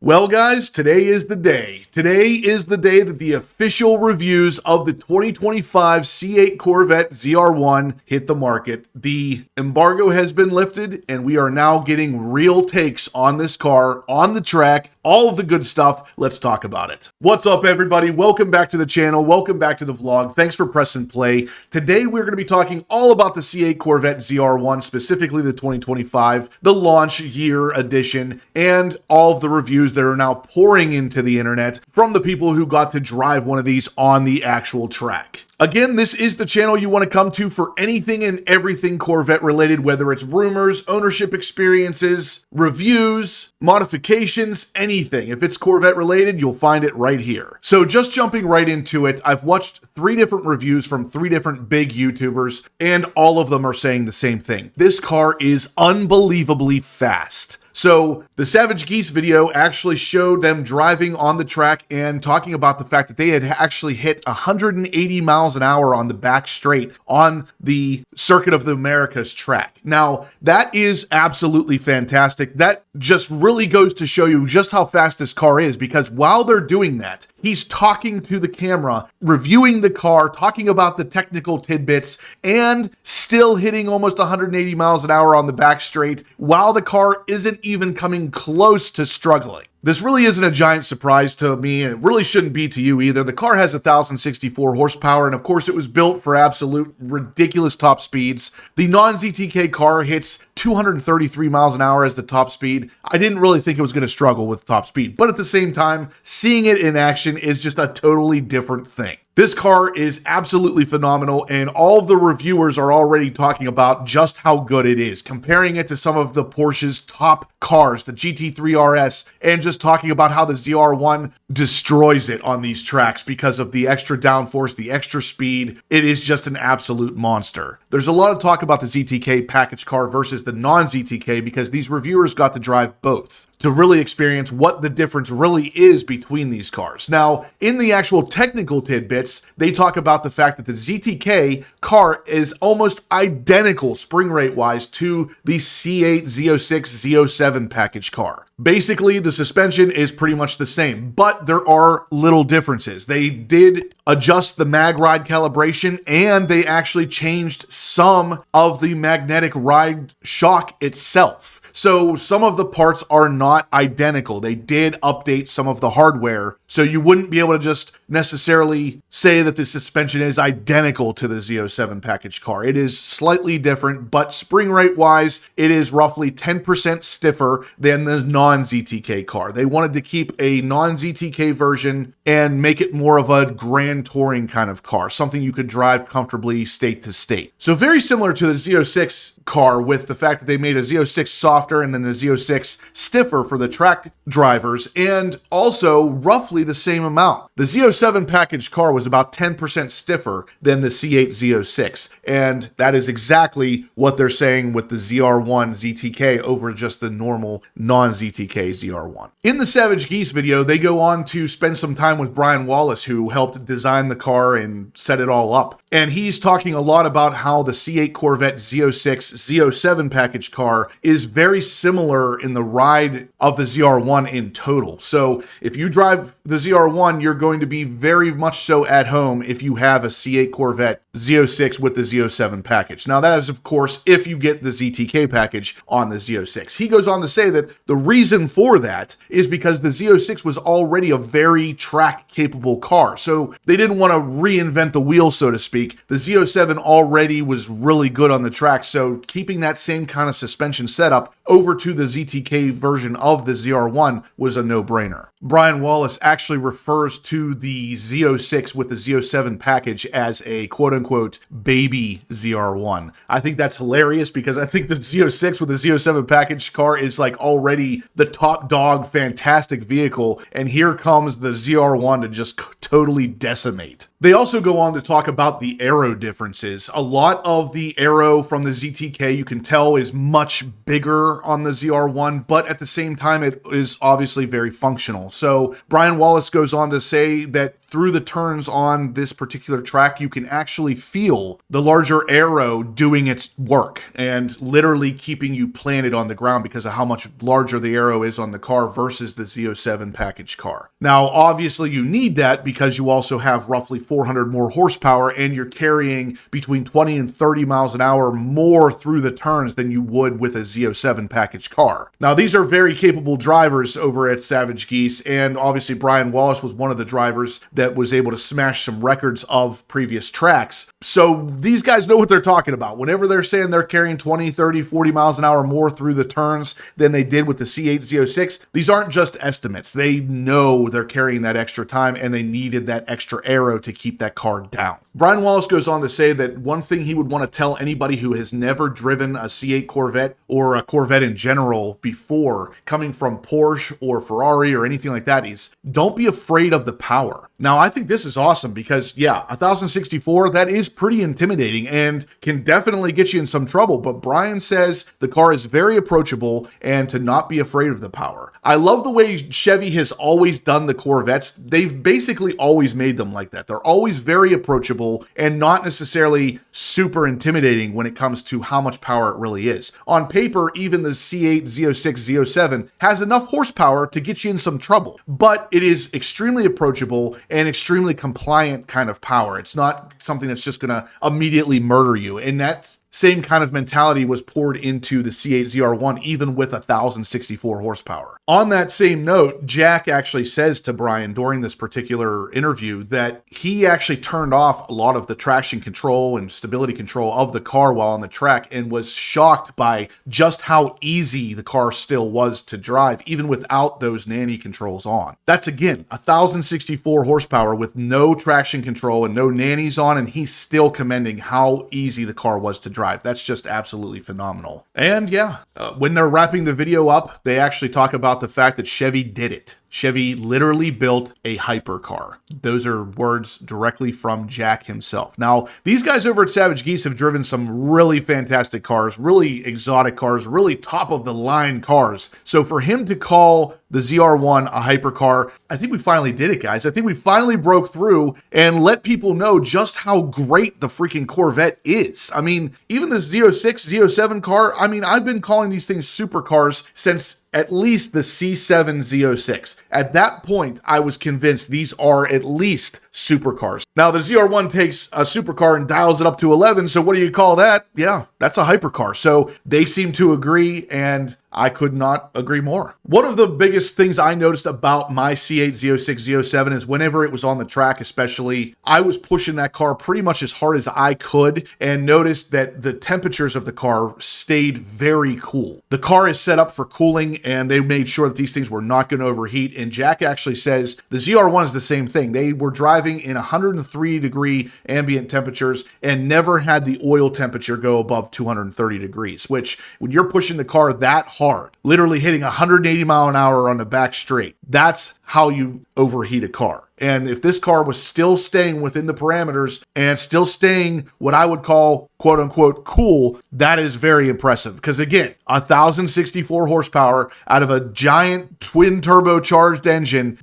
Well, guys, today is the day. Today is the day that the official reviews of the 2025 C8 Corvette ZR1 hit the market. The embargo has been lifted, and we are now getting real takes on this car, on the track, all of the good stuff. Let's talk about it. What's up, everybody? Welcome back to the channel. Welcome back to the vlog. Thanks for pressing play. Today, we're going to be talking all about the C8 Corvette ZR1, specifically the 2025, the launch year edition, and all of the reviews that are now pouring into the internet from the people who got to drive one of these on the actual track. Again, this is the channel you want to come to for anything and everything Corvette related, whether it's rumors, ownership experiences, reviews, modifications, anything. If it's Corvette related, you'll find it right here. So just jumping right into it, I've watched 3 different reviews from 3 different big YouTubers, and all of them are saying the same thing. This car is unbelievably fast. So the Savage Geese video actually showed them driving on the track and talking about the fact that they had actually hit 180 miles an hour on the back straight on the Circuit of the Americas track. Now, that is absolutely fantastic. That just really goes to show you just how fast this car is, because while they're doing that, he's talking to the camera, reviewing the car, talking about the technical tidbits, and still hitting almost 180 miles an hour on the back straight while the car isn't even coming close to struggling. This really isn't a giant surprise to me, and it really shouldn't be to you either. The car has 1,064 horsepower, and of course it was built for absolute ridiculous top speeds. The non-ZTK car hits 233 miles an hour as the top speed. I didn't really think it was going to struggle with top speed, but at the same time, seeing it in action is just a totally different thing. This car is absolutely phenomenal, and all of the reviewers are already talking about just how good it is, comparing it to some of the Porsche's top cars, the GT3 RS, and just talking about how the ZR1 destroys it on these tracks because of the extra downforce, the extra speed. It is just an absolute monster. There's a lot of talk about the ZTK package car versus the non-ZTK because these reviewers got to drive both to really experience what the difference really is between these cars. Now, in the actual technical tidbits, they talk about the fact that the ZTK car is almost identical spring rate wise to the C8 Z06 Z07 package car. Basically, the suspension is pretty much the same, but there are little differences. They did adjust the mag ride calibration, and they actually changed some of the magnetic ride shock itself. So some of the parts are not identical. They did update some of the hardware, so you wouldn't be able to just necessarily say that the suspension is identical to the Z07 package car. It is slightly different, but spring rate wise, it is roughly 10% stiffer than the non-ZTK car. They wanted to keep a non-ZTK version and make it more of a grand touring kind of car, something you could drive comfortably state to state. So very similar to the Z06 car, with the fact that they made a Z06 softer and then the Z06 stiffer for the track drivers, and also roughly the same amount. The Z07 package car was about 10% stiffer than the C8 Z06, and that is exactly what they're saying with the ZR1 ZTK over just the normal non-ZTK ZR1. In the Savage Geese video, they go on to spend some time with Brian Wallace, who helped design the car and set it all up. And he's talking a lot about how the C8 Corvette Z06 Z07 package car is very similar in the ride of the ZR1 in total. So if you drive the ZR1, you're going to be very much so at home if you have a C8 Corvette Z06 with the Z07 package. Now that is, of course, if you get the ZTK package on the Z06. He goes on to say that the reason for that is because the Z06 was already a very track capable car. So they didn't want to reinvent the wheel, so to speak. The Z07 already was really good on the track, so keeping that same kind of suspension setup over to the ZTK version of the ZR1 was a no-brainer. Brian Wallace actually refers to the Z06 with the Z07 package as a quote-unquote baby ZR1. I think that's hilarious because I think the Z06 with the Z07 package car is like already the top dog fantastic vehicle, and here comes the ZR1 to just totally decimate. They also go on to talk about the aero differences. A lot of the aero from the ZTK, you can tell, is much bigger power on the ZR1, but at the same time, it is obviously very functional. So Brian Wallace goes on to say that through the turns on this particular track, you can actually feel the larger aero doing its work and literally keeping you planted on the ground because of how much larger the aero is on the car versus the Z07 package car. Now, obviously you need that because you also have roughly 400 more horsepower and you're carrying between 20 and 30 miles an hour more through the turns than you would with a Z07 package car. Now, these are very capable drivers over at Savage Geese, and obviously Brian Wallace was one of the drivers that was able to smash some records of previous tracks. So these guys know what they're talking about. Whenever they're saying they're carrying 20, 30, 40 miles an hour more through the turns than they did with the C8 Z06, these aren't just estimates. They know they're carrying that extra time and they needed that extra aero to keep that car down. Brian Wallace goes on to say that one thing he would want to tell anybody who has never driven a C8 Corvette or a Corvette in general before, coming from Porsche or Ferrari or anything like that, is don't be afraid of the power. Now, I think this is awesome because, yeah, 1064, that is pretty intimidating and can definitely get you in some trouble. But Brian says the car is very approachable and to not be afraid of the power. I love the way Chevy has always done the Corvettes. They've basically always made them like that. They're always very approachable and not necessarily super intimidating when it comes to how much power it really is. On paper, even the C8, Z06, Z07 has enough horsepower to get you in some trouble, but it is extremely approachable and extremely compliant kind of power. It's not something that's just going to immediately murder you. And that's same kind of mentality was poured into the C8 ZR1, even with 1064 horsepower. On that same note, Jack actually says to Brian during this particular interview that he actually turned off a lot of the traction control and stability control of the car while on the track and was shocked by just how easy the car still was to drive, even without those nanny controls on. That's again, 1064 horsepower with no traction control and no nannies on, and he's still commending how easy the car was to drive. That's just absolutely phenomenal. And yeah, when they're wrapping the video up, they actually talk about the fact that Chevy did it. Chevy literally built a hypercar. Those are words directly from Jack himself. Now, these guys over at Savage Geese have driven some really fantastic cars, really exotic cars, really top of the line cars. So for him to call the ZR1 a hypercar, I think we finally did it, guys. I think we finally broke through and let people know just how great the freaking Corvette is. I mean, even the Z06, Z07 car, I mean, I've been calling these things supercars since at least the C7 Z06. At that point, I was convinced these are at least supercars. Now, the ZR1 takes a supercar and dials it up to 11, so what do you call that? Yeah, that's a hypercar. So they seem to agree, and I could not agree more. One of the biggest things I noticed about my C8, Z06, Z07 is whenever it was on the track especially, I was pushing that car pretty much as hard as I could and noticed that the temperatures of the car stayed very cool. The car is set up for cooling and they made sure that these things were not going to overheat. And Jack actually says the ZR1 is the same thing. They were driving in 103 degree ambient temperatures and never had the oil temperature go above 230 degrees, which when you're pushing the car that hard, literally hitting 180 mile an hour on the back straight, that's how you overheat a car. And if this car was still staying within the parameters and still staying what I would call quote unquote cool, that is very impressive. Because again, 1064 horsepower out of a giant twin turbocharged engine,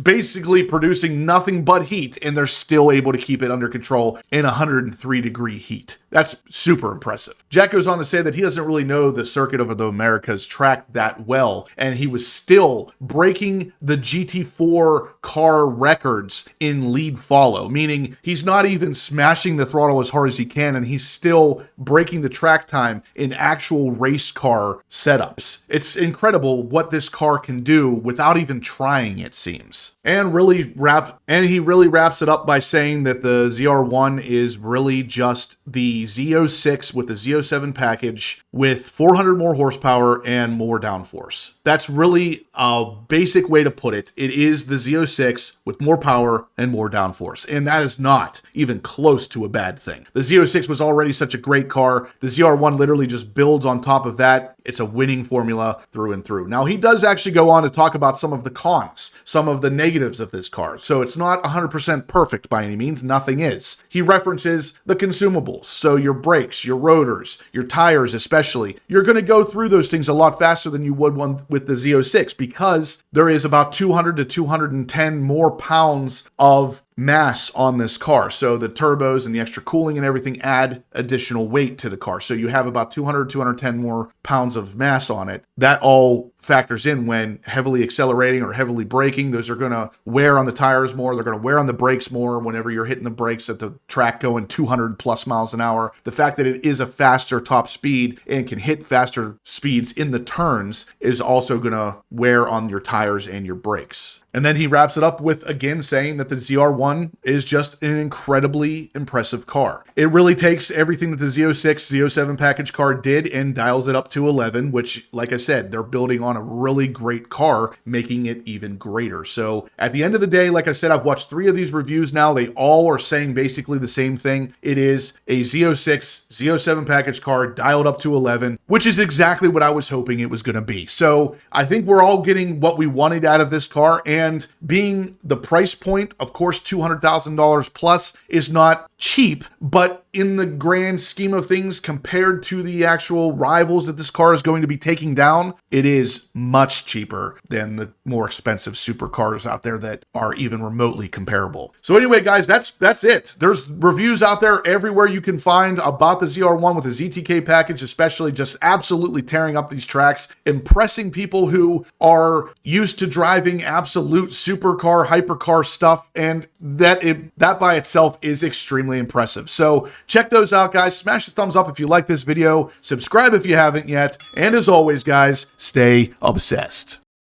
basically producing nothing but heat, and they're still able to keep it under control in 103 degree heat. That's super impressive. Jack goes on to say that he doesn't really know the circuit of the Americas track that well, and he was still breaking the GT4 car records in lead follow, meaning he's not even smashing the throttle as hard as he can, and he's still breaking the track time in actual race car setups. It's incredible what this car can do without even trying, it seems. And he really wraps it up by saying that the ZR1 is really just the Z06 with the Z07 package with 400 more horsepower and more downforce. That's really a basic way to put it. It is the Z06 with more power and more downforce. And that is not even close to a bad thing. The Z06 was already such a great car. The ZR1 literally just builds on top of that. It's a winning formula through and through. Now, he does actually go on to talk about some of the cons, some of the negatives of this car. So it's not 100% perfect by any means. Nothing is. He references the consumables. So your brakes, your rotors, your tires especially, especially, you're going to go through those things a lot faster than you would one with the Z06 because there is about 200 to 210 more pounds of mass on this car. So the turbos and the extra cooling and everything add additional weight to the car. So you have about 200, 210 more pounds of mass on it. That all factors in when heavily accelerating or heavily braking. Those are going to wear on the tires more. They're going to wear on the brakes more whenever you're hitting the brakes at the track going 200 plus miles an hour. The fact that it is a faster top speed and can hit faster speeds in the turns is also going to wear on your tires and your brakes. And then he wraps it up with, again, saying that the ZR1 is just an incredibly impressive car. It really takes everything that the Z06, Z07 package car did and dials it up to 11, which, like I said, they're building on a really great car, making it even greater. So at the end of the day, like I said, I've watched 3 of these reviews now. They all are saying basically the same thing. It is a Z06, Z07 package car dialed up to 11, which is exactly what I was hoping it was going to be. So I think we're all getting what we wanted out of this car, and being the price point, of course, $200,000 plus is not cheap, but in the grand scheme of things, compared to the actual rivals that this car is going to be taking down, it is much cheaper than the more expensive supercars out there that are even remotely comparable. So anyway, guys, that's it. There's reviews out there everywhere you can find about the ZR1 with the ZTK package, especially just absolutely tearing up these tracks, impressing people who are used to driving absolute supercar, hypercar stuff, and that by itself is extremely impressive. So check those out, guys. Smash the thumbs up if you like this video. Subscribe if you haven't yet. And as always, guys, stay obsessed.